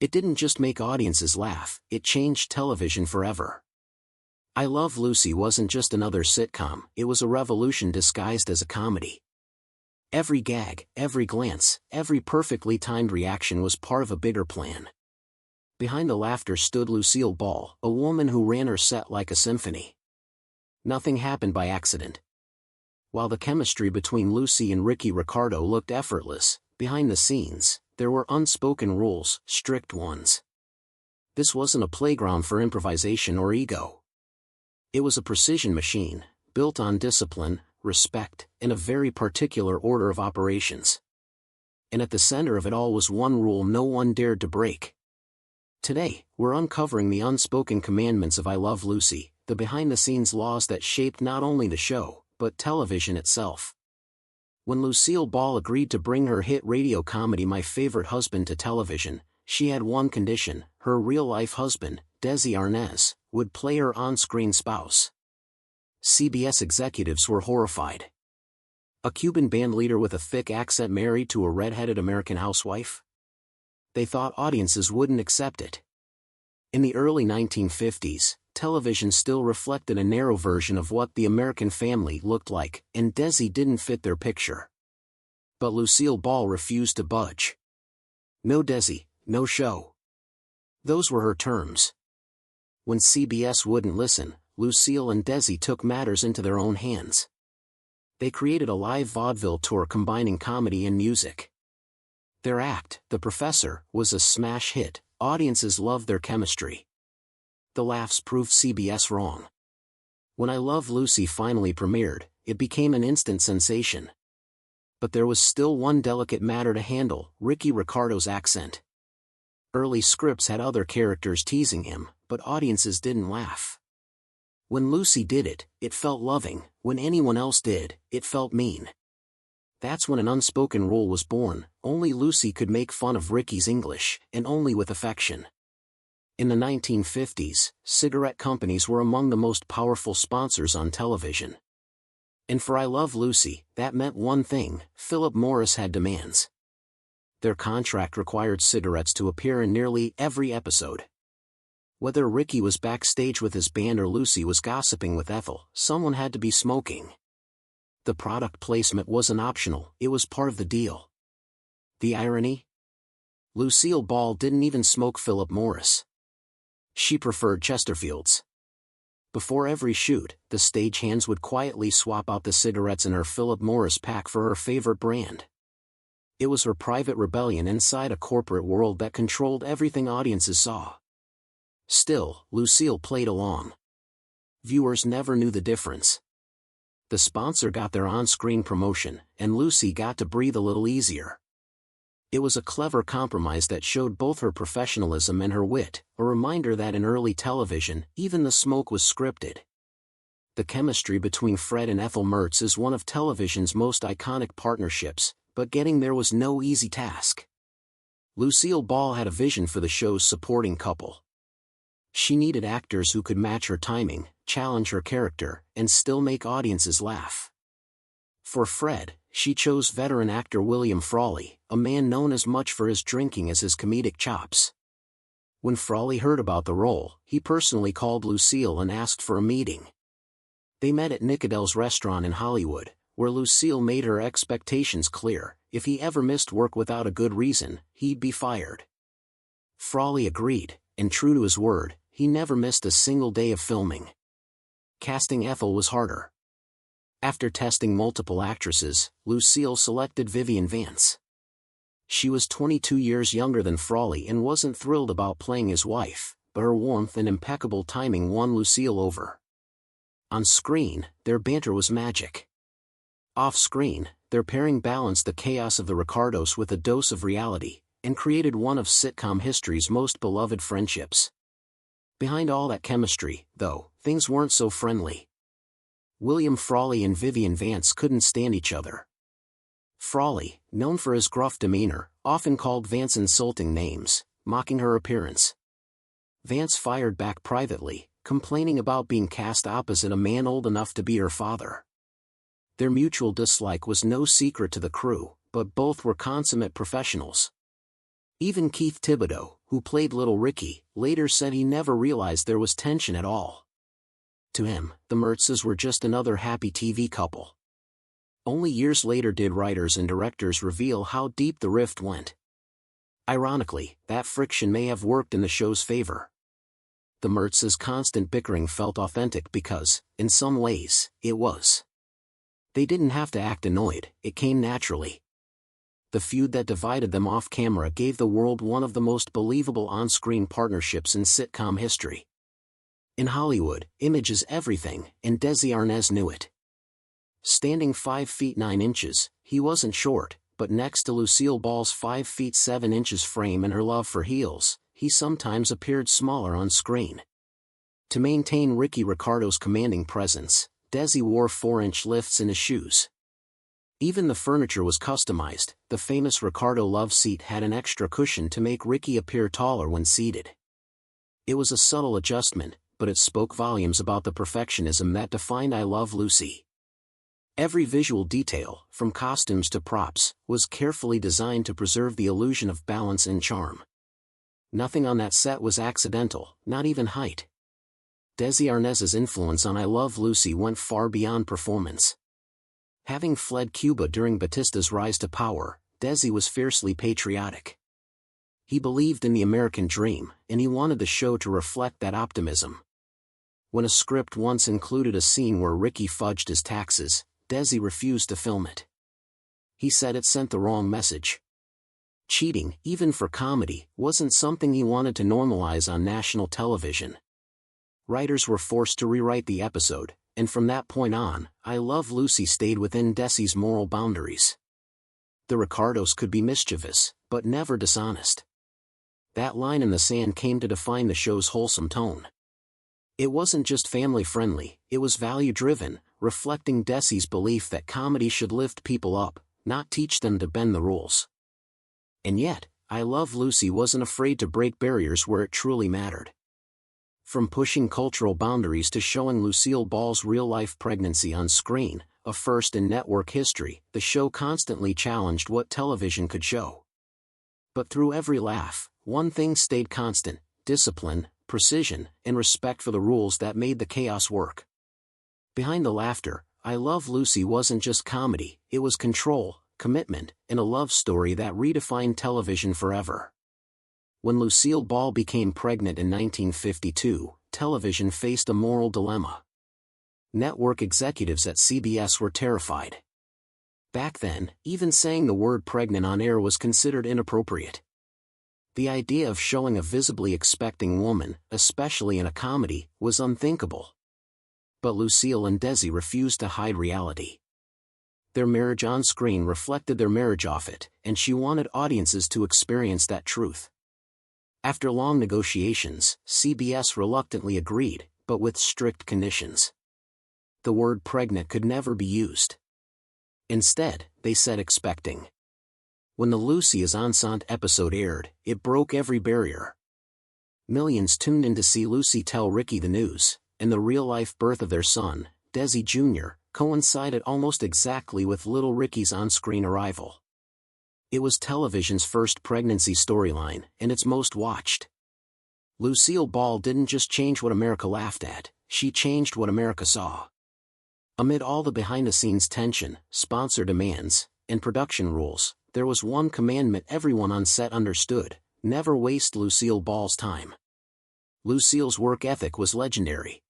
It didn't just make audiences laugh, it changed television forever. I Love Lucy wasn't just another sitcom, it was a revolution disguised as a comedy. Every gag, every glance, every perfectly timed reaction was part of a bigger plan. Behind the laughter stood Lucille Ball, a woman who ran her set like a symphony. Nothing happened by accident. While the chemistry between Lucy and Ricky Ricardo looked effortless, behind the scenes, there were unspoken rules, strict ones. This wasn't a playground for improvisation or ego. It was a precision machine, built on discipline, respect, and a very particular order of operations. And at the center of it all was one rule no one dared to break. Today, we're uncovering the unspoken commandments of I Love Lucy, the behind-the-scenes laws that shaped not only the show, but television itself. When Lucille Ball agreed to bring her hit radio comedy My Favorite Husband to television, she had one condition: her real-life husband, Desi Arnaz, would play her on-screen spouse. CBS executives were horrified. A Cuban bandleader with a thick accent married to a red-headed American housewife? They thought audiences wouldn't accept it. In the early 1950s, television still reflected a narrow version of what the American family looked like, and Desi didn't fit their picture. But Lucille Ball refused to budge. No Desi, no show. Those were her terms. When CBS wouldn't listen, Lucille and Desi took matters into their own hands. They created a live vaudeville tour combining comedy and music. Their act, The Professor, was a smash hit. Audiences loved their chemistry. The laughs proved CBS wrong. When I Love Lucy finally premiered, it became an instant sensation. But there was still one delicate matter to handle: Ricky Ricardo's accent. Early scripts had other characters teasing him, but audiences didn't laugh. When Lucy did it, it felt loving; when anyone else did, it felt mean. That's when an unspoken rule was born: only Lucy could make fun of Ricky's English, and only with affection. In the 1950s, cigarette companies were among the most powerful sponsors on television. And for I Love Lucy, that meant one thing: Philip Morris had demands. Their contract required cigarettes to appear in nearly every episode. Whether Ricky was backstage with his band or Lucy was gossiping with Ethel, someone had to be smoking. The product placement wasn't optional, it was part of the deal. The irony? Lucille Ball didn't even smoke Philip Morris. She preferred Chesterfields. Before every shoot, the stagehands would quietly swap out the cigarettes in her Philip Morris pack for her favorite brand. It was her private rebellion inside a corporate world that controlled everything audiences saw. Still, Lucille played along. Viewers never knew the difference. The sponsor got their on-screen promotion, and Lucy got to breathe a little easier. It was a clever compromise that showed both her professionalism and her wit, a reminder that in early television, even the smoke was scripted. The chemistry between Fred and Ethel Mertz is one of television's most iconic partnerships, but getting there was no easy task. Lucille Ball had a vision for the show's supporting couple. She needed actors who could match her timing, challenge her character, and still make audiences laugh. For Fred, she chose veteran actor William Frawley, a man known as much for his drinking as his comedic chops. When Frawley heard about the role, he personally called Lucille and asked for a meeting. They met at Nickedel's restaurant in Hollywood, where Lucille made her expectations clear: if he ever missed work without a good reason, he'd be fired. Frawley agreed, and true to his word, he never missed a single day of filming. Casting Ethel was harder. After testing multiple actresses, Lucille selected Vivian Vance. She was 22 years younger than Frawley and wasn't thrilled about playing his wife, but her warmth and impeccable timing won Lucille over. On screen, their banter was magic. Off-screen, their pairing balanced the chaos of the Ricardos with a dose of reality, and created one of sitcom history's most beloved friendships. Behind all that chemistry, though, things weren't so friendly. William Frawley and Vivian Vance couldn't stand each other. Frawley, known for his gruff demeanor, often called Vance insulting names, mocking her appearance. Vance fired back privately, complaining about being cast opposite a man old enough to be her father. Their mutual dislike was no secret to the crew, but both were consummate professionals. Even Keith Thibodeau, who played Little Ricky, later said he never realized there was tension at all. To him, the Mertzes were just another happy TV couple. Only years later did writers and directors reveal how deep the rift went. Ironically, that friction may have worked in the show's favor. The Mertzes' constant bickering felt authentic because, in some ways, it was. They didn't have to act annoyed, it came naturally. The feud that divided them off camera gave the world one of the most believable on-screen partnerships in sitcom history. In Hollywood, image is everything, and Desi Arnaz knew it. Standing 5 feet 9 inches, he wasn't short, but next to Lucille Ball's 5 feet 7 inches frame and her love for heels, he sometimes appeared smaller on screen. To maintain Ricky Ricardo's commanding presence, Desi wore 4-inch lifts in his shoes. Even the furniture was customized. The famous Ricardo love seat had an extra cushion to make Ricky appear taller when seated. It was a subtle adjustment, but it spoke volumes about the perfectionism that defined I Love Lucy. Every visual detail, from costumes to props, was carefully designed to preserve the illusion of balance and charm. Nothing on that set was accidental, not even height. Desi Arnaz's influence on I Love Lucy went far beyond performance. Having fled Cuba during Batista's rise to power, Desi was fiercely patriotic. He believed in the American dream, and he wanted the show to reflect that optimism. When a script once included a scene where Ricky fudged his taxes, Desi refused to film it. He said it sent the wrong message. Cheating, even for comedy, wasn't something he wanted to normalize on national television. Writers were forced to rewrite the episode, and from that point on, I Love Lucy stayed within Desi's moral boundaries. The Ricardos could be mischievous, but never dishonest. That line in the sand came to define the show's wholesome tone. It wasn't just family-friendly, it was value-driven, reflecting Desi's belief that comedy should lift people up, not teach them to bend the rules. And yet, I Love Lucy wasn't afraid to break barriers where it truly mattered. From pushing cultural boundaries to showing Lucille Ball's real-life pregnancy on screen, a first in network history, the show constantly challenged what television could show. But through every laugh, one thing stayed constant: discipline, precision, and respect for the rules that made the chaos work. Behind the laughter, I Love Lucy wasn't just comedy, it was control, commitment, and a love story that redefined television forever. When Lucille Ball became pregnant in 1952, television faced a moral dilemma. Network executives at CBS were terrified. Back then, even saying the word pregnant on air was considered inappropriate. The idea of showing a visibly expecting woman, especially in a comedy, was unthinkable. But Lucille and Desi refused to hide reality. Their marriage on screen reflected their marriage off it, and she wanted audiences to experience that truth. After long negotiations, CBS reluctantly agreed, but with strict conditions. The word pregnant could never be used. Instead, they said expecting. When the Lucy is Enceinte episode aired, it broke every barrier. Millions tuned in to see Lucy tell Ricky the news, and the real-life birth of their son, Desi Jr., coincided almost exactly with little Ricky's on-screen arrival. It was television's first pregnancy storyline, and its most watched. Lucille Ball didn't just change what America laughed at, she changed what America saw. Amid all the behind-the-scenes tension, sponsor demands, and production rules, there was one commandment everyone on set understood: never waste Lucille Ball's time. Lucille's work ethic was legendary.